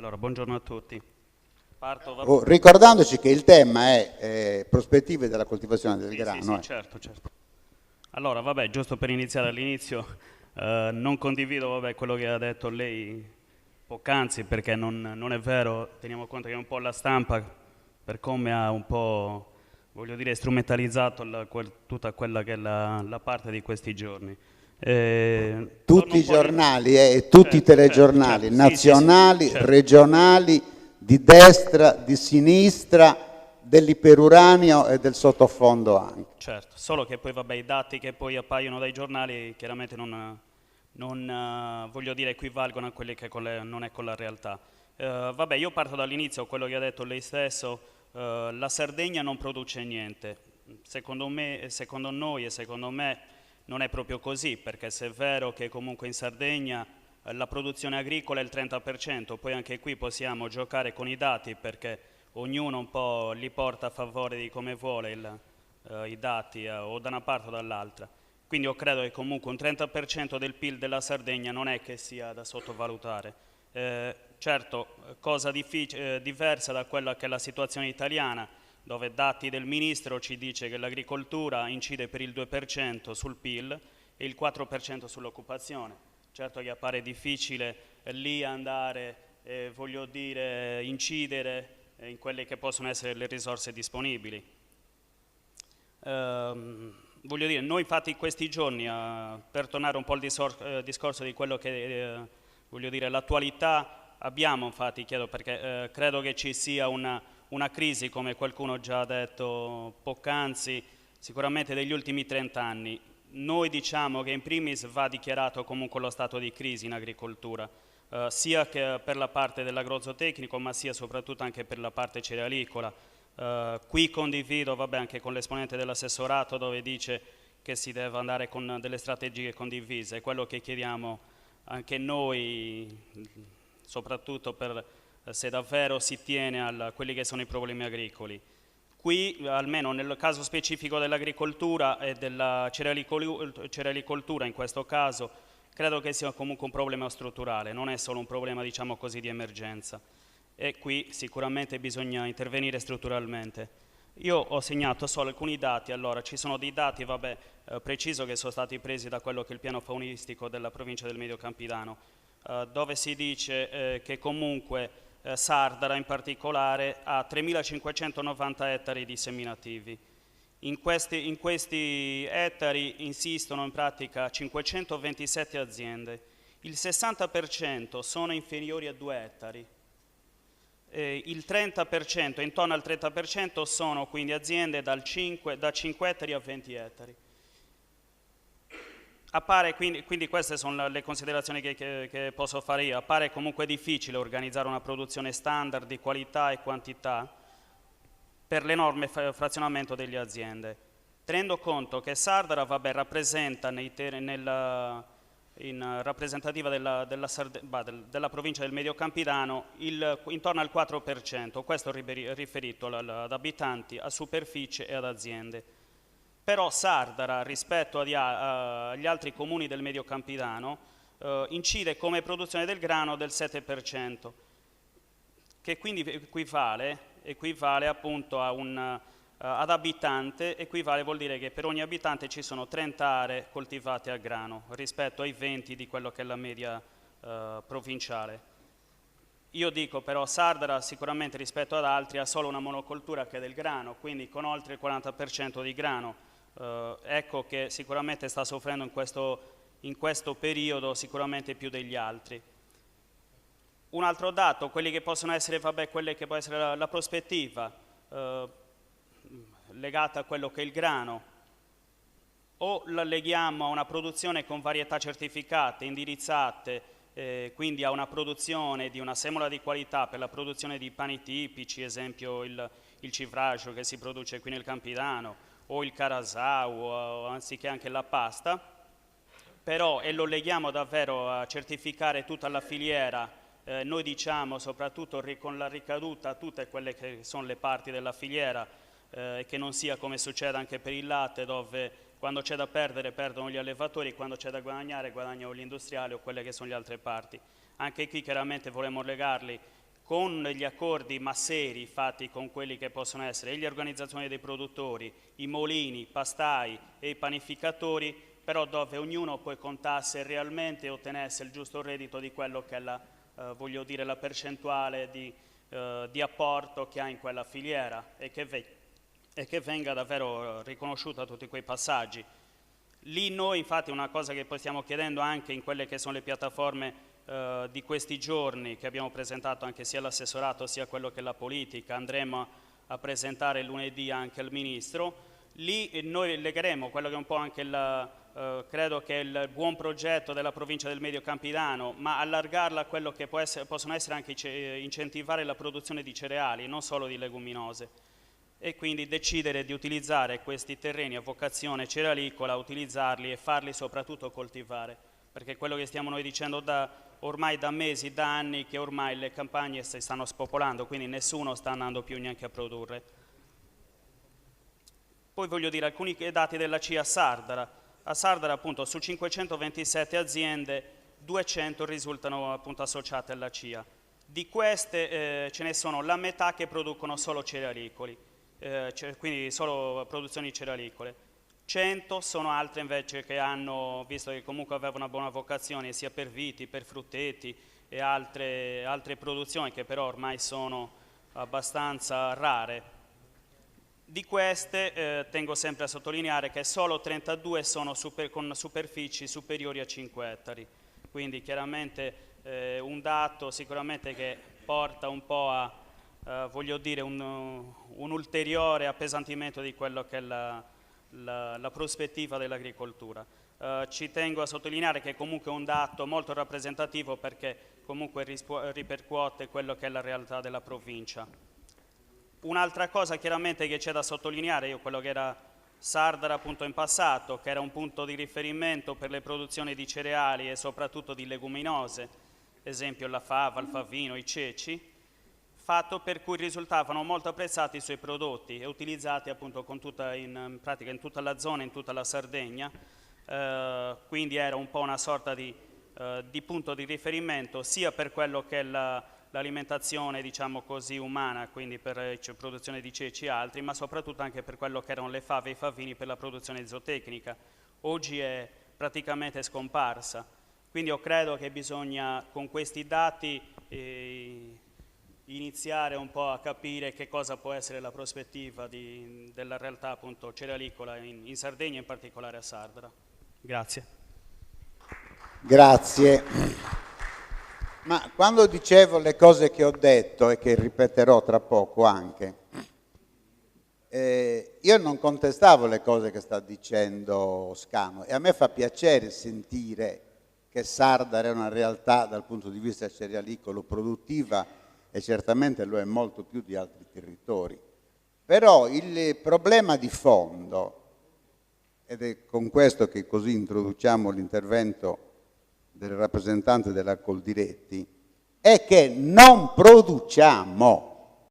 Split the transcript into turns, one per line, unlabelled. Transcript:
Allora, buongiorno a tutti.
Ricordandoci che il tema è prospettive della coltivazione del grano.
Sì, certo. Allora, vabbè, giusto per iniziare all'inizio, non condivido, vabbè, quello che ha detto lei poc'anzi, perché non è vero. Teniamo conto che un po' la stampa, per come ha un po', voglio dire, strumentalizzato tutta quella che è la parte di questi giorni.
Tutti i giornali e tutti i telegiornali,
certo.
nazionali,
Sì, certo.
regionali, di destra, di sinistra, dell'iperuranio e del sottofondo anche.
Certo, solo che poi, vabbè, i dati che poi appaiono dai giornali chiaramente non voglio dire, equivalgono a quelli che non è con la realtà. Vabbè, io parto dall'inizio, quello che ha detto lei stesso. La Sardegna non produce niente. Secondo noi e secondo me non è proprio così, perché se è vero che comunque in Sardegna la produzione agricola è il 30%, poi anche qui possiamo giocare con i dati, perché ognuno un po' li porta a favore di come vuole i dati, o da una parte o dall'altra. Quindi io credo che comunque un 30% del PIL della Sardegna non è che sia da sottovalutare. Certo, cosa diversa da quella che è la situazione italiana, dove dati del Ministro ci dice che l'agricoltura incide per il 2% sul PIL e il 4% sull'occupazione. Certo che appare difficile lì andare, voglio dire, incidere in quelle che possono essere le risorse disponibili. Voglio dire, noi infatti questi giorni, per tornare un po' al discorso di quello che voglio dire, l'attualità, abbiamo infatti, chiedo perché credo che ci sia una crisi, come qualcuno già ha detto poc'anzi, sicuramente degli ultimi 30 anni. Noi diciamo che in primis va dichiarato comunque lo stato di crisi in agricoltura, sia che per la parte dell'agrozootecnico, ma sia soprattutto anche per la parte cerealicola. Qui condivido, vabbè, anche con l'esponente dell'assessorato, dove dice che si deve andare con delle strategie condivise. È quello che chiediamo anche noi, soprattutto per se davvero si tiene a quelli che sono i problemi agricoli. Qui, almeno nel caso specifico dell'agricoltura e della cerealicoltura in questo caso, credo che sia comunque un problema strutturale, non è solo un problema, diciamo così, di emergenza. E qui sicuramente bisogna intervenire strutturalmente. Io ho segnato solo alcuni dati. Allora, ci sono dei dati, vabbè, preciso, che sono stati presi da quello che è il piano faunistico della provincia del Medio Campidano, dove si dice che comunque Sardara in particolare ha 3.590 ettari di seminativi. In questi ettari insistono in pratica 527 aziende. Il 60% sono inferiori a 2 ettari. Il 30%, intorno al 30% sono quindi aziende da 5 ettari a 20 ettari. Appare quindi queste sono le considerazioni che posso fare io. Appare comunque difficile organizzare una produzione standard di qualità e quantità per l'enorme frazionamento delle aziende. Tenendo conto che Sardara, vabbè, rappresenta in rappresentativa della provincia del Medio Campidano intorno al 4%, questo riferito ad abitanti, a superficie e ad aziende. Però Sardara, rispetto agli altri comuni del Medio Campidano, incide come produzione del grano del 7%, che quindi equivale appunto ad abitante, vuol dire che per ogni abitante ci sono 30 aree coltivate a grano rispetto ai 20 di quello che è la media provinciale. Io dico però Sardara sicuramente rispetto ad altri ha solo una monocoltura che è del grano, quindi con oltre il 40% di grano. Ecco che sicuramente sta soffrendo in questo periodo sicuramente più degli altri. Un altro dato, quelli che possono essere, vabbè, quelle che può essere la prospettiva legata a quello che è il grano, o la leghiamo a una produzione con varietà certificate, indirizzate, quindi a una produzione di una semola di qualità per la produzione di pani tipici, esempio il civraggio che si produce qui nel Campidano, o il carasau, o anziché anche la pasta, però, e lo leghiamo davvero a certificare tutta la filiera. Noi diciamo soprattutto con la ricaduta a tutte quelle che sono le parti della filiera, che non sia come succede anche per il latte, dove quando c'è da perdere perdono gli allevatori, quando c'è da guadagnare guadagnano gli industriali o quelle che sono le altre parti. Anche qui chiaramente vorremmo legarli con gli accordi masseri fatti con quelli che possono essere le organizzazioni dei produttori, i molini, i pastai e i panificatori, però dove ognuno poi contasse realmente e ottenesse il giusto reddito di quello che è la, voglio dire, la percentuale di apporto che ha in quella filiera e che venga davvero riconosciuta a tutti quei passaggi. Lì noi infatti una cosa che poi stiamo chiedendo anche in quelle che sono le piattaforme di questi giorni che abbiamo presentato anche sia all'assessorato sia quello che è la politica, andremo a presentare lunedì anche al Ministro, lì noi legheremo quello che è un po' anche credo che il buon progetto della provincia del Medio Campidano, ma allargarla a quello che possono essere anche incentivare la produzione di cereali, non solo di leguminose, e quindi decidere di utilizzare questi terreni a vocazione cerealicola, utilizzarli e farli soprattutto coltivare, perché quello che stiamo noi dicendo ormai da mesi, da anni, che ormai le campagne si stanno spopolando, quindi nessuno sta andando più neanche a produrre. Poi voglio dire alcuni dati della CIA Sardara. A Sardara appunto su 527 aziende 200 risultano appunto associate alla CIA. Di queste ce ne sono la metà che producono solo cerealicoli, quindi solo produzioni cerealicole. 100 sono altre invece che hanno, visto che comunque avevano una buona vocazione sia per viti, per frutteti e altre produzioni che però ormai sono abbastanza rare. Di queste tengo sempre a sottolineare che solo 32 sono con superfici superiori a 5 ettari, quindi chiaramente un dato sicuramente che porta un po' a, voglio dire, un ulteriore appesantimento di quello che è la prospettiva dell'agricoltura. Ci tengo a sottolineare che comunque è un dato molto rappresentativo perché comunque ripercuote quello che è la realtà della provincia. Un'altra cosa chiaramente che c'è da sottolineare, quello che era Sardara appunto in passato, che era un punto di riferimento per le produzioni di cereali e soprattutto di leguminose, esempio la fava, il favino, i ceci, fatto per cui risultavano molto apprezzati i suoi prodotti e utilizzati appunto in pratica in tutta la zona, in tutta la Sardegna, quindi era un po' una sorta di punto di riferimento sia per quello che è l'alimentazione diciamo così umana, quindi per la produzione di ceci e altri, ma soprattutto anche per quello che erano le fave e i favini per la produzione zootecnica. Oggi è praticamente scomparsa, quindi io credo che bisogna con questi dati iniziare un po' a capire che cosa può essere la prospettiva della realtà appunto cerealicola in Sardegna, in particolare a Sardara. Grazie.
Grazie. Ma quando dicevo le cose che ho detto e che ripeterò tra poco anche, io non contestavo le cose che sta dicendo Scano e a me fa piacere sentire che Sardara è una realtà dal punto di vista cerealicolo produttiva e certamente lo è molto più di altri territori. Però il problema di fondo, ed è con questo che così introduciamo l'intervento del rappresentante della Coldiretti, è che non produciamo.